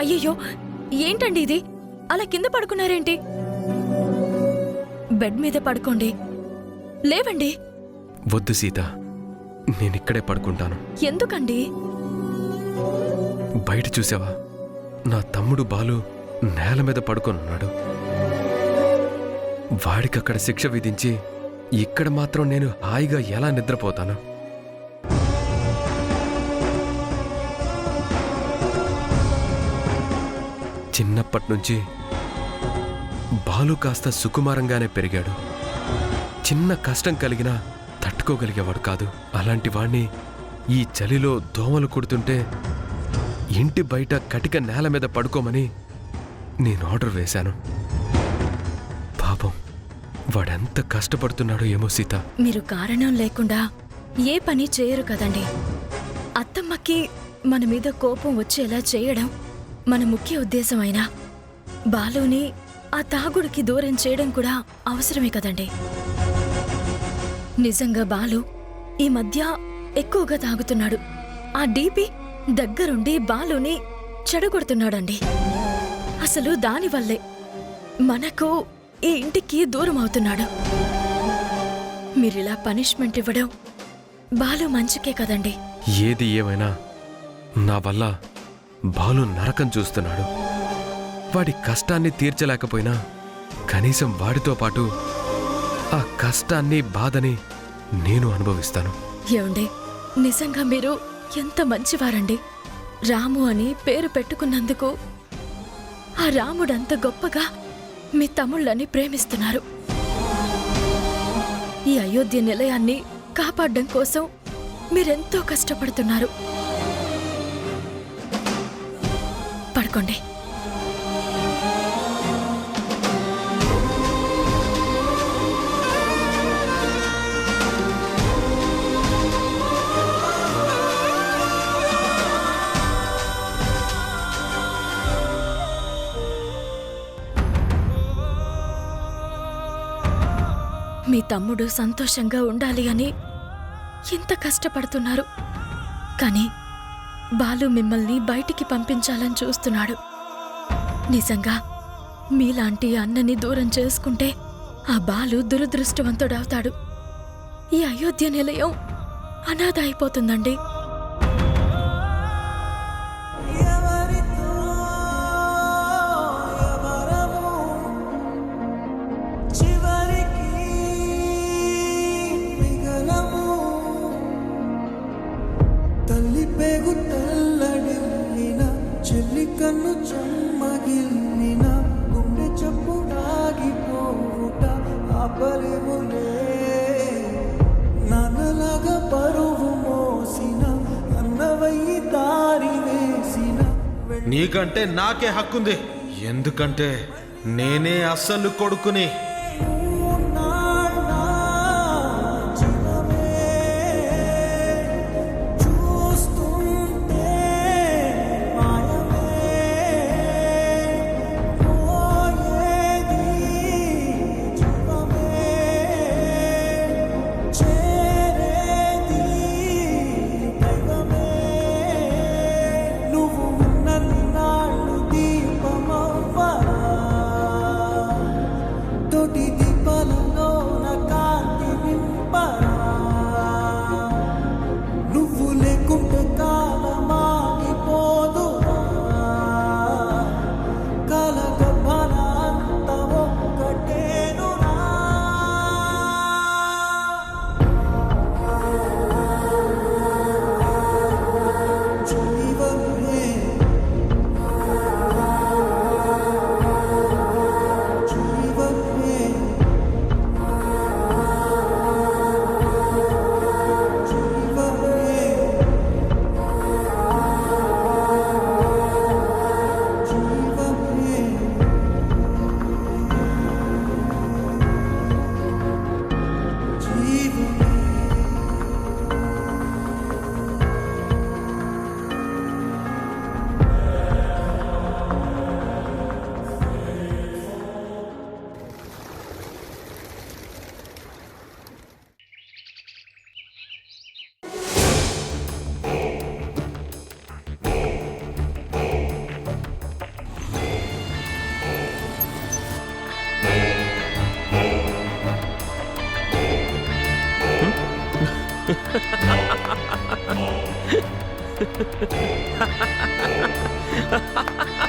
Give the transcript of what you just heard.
అయ్యయ్యో, ఏంటండి ఇది? అలా కింద పడుకున్నారేంటి? బెడ్ మీద పడుకోండి, లేవండి. వద్దు సీత, నేనిక్కడే పడుకుంటాను. ఎందుకండి? బయట చూసావా, నా తమ్ముడు బాలు నేల మీద పడుకొనున్నాడు. వాడికక్కడ శిక్ష విధించి ఇక్కడ మాత్రం నేను హాయిగా ఎలా నిద్రపోతాను? చిన్నప్పటినుంచి బాలు కాస్త సుకుమారంగానే పెరిగాడు. చిన్న కష్టం కలిగినా తట్టుకోగలిగేవాడు కాదు. అలాంటి వాణ్ణి ఈ చలిలో దోమలు కుడుతుంటే ఇంటి బయట కటిక నేల మీద పడుకోమని నేను ఆర్డర్ వేశాను. పాపం వాడెంత కష్టపడుతున్నాడో ఏమో సీత. మీరు కారణం లేకుండా ఏ పని చేయరు కదండి. అత్తమ్మకి మన మీద కోపం వచ్చేలా చేయడం మన ముఖ్య ఉద్దేశమైనా బాలుని ఆ తాగుడికి దూరం చేయడం కూడా అవసరమే కదండి. నిజంగా బాలు ఈ మధ్య ఎక్కువగా తాగుతున్నాడు. ఆ డీపీ దగ్గరుండి బాలుని చెడగొడుతున్నాడండి. అసలు దానివల్లే మనకు ఈ ఇంటికి దూరం అవుతున్నాడు. మీరిలా పనిష్మెంట్ ఇవ్వడం బాలు మంచికే కదండి. ఏది ఏమైనా నా వల్ల బాలు నరకం చూస్తున్నాడు. వాడి కష్టాన్ని తీర్చలేకపోయినా కనీసం వాడితో పాటు ఆ కష్టాన్ని బాధని నేను అనుభవిస్తాను. ఏమండి, నిజంగా మీరు ఎంత మంచివారండి. రాము అని పేరు పెట్టుకున్నందుకు ఆ రాముడంత గొప్పగా మీ తమ్ముళ్ళని ప్రేమిస్తున్నారు. ఈ అయోధ్య నిలయాన్ని కాపాడడం కోసం మీరెంతో కష్టపడుతున్నారు. పడుకోండి. మీ తమ్ముడు సంతోషంగా ఉండాలి అని ఎంత కష్టపడుతున్నారు. కానీ బాలు మిమ్మల్ని బయటికి పంపించాలని చూస్తున్నాడు. నిజంగా మీలాంటి అన్నని దూరం చేసుకుంటే ఆ బాలు దురదృష్టవంతుడవుతాడు. ఈ అయోధ్య నిలయం అనాథ అయిపోతుందండి. కన్ను చెమ్మగిల్లిన గుండె చెప్పుడాగిపోవుట ఆపరేములే. ననలగా పరువు మోసిన అన్నవయ్యి దారి వేసిన. నీకంటే నాకే హక్కుంది, ఎందుకంటే నేనే అసలు కొడుకుని. Ha ha ha ha!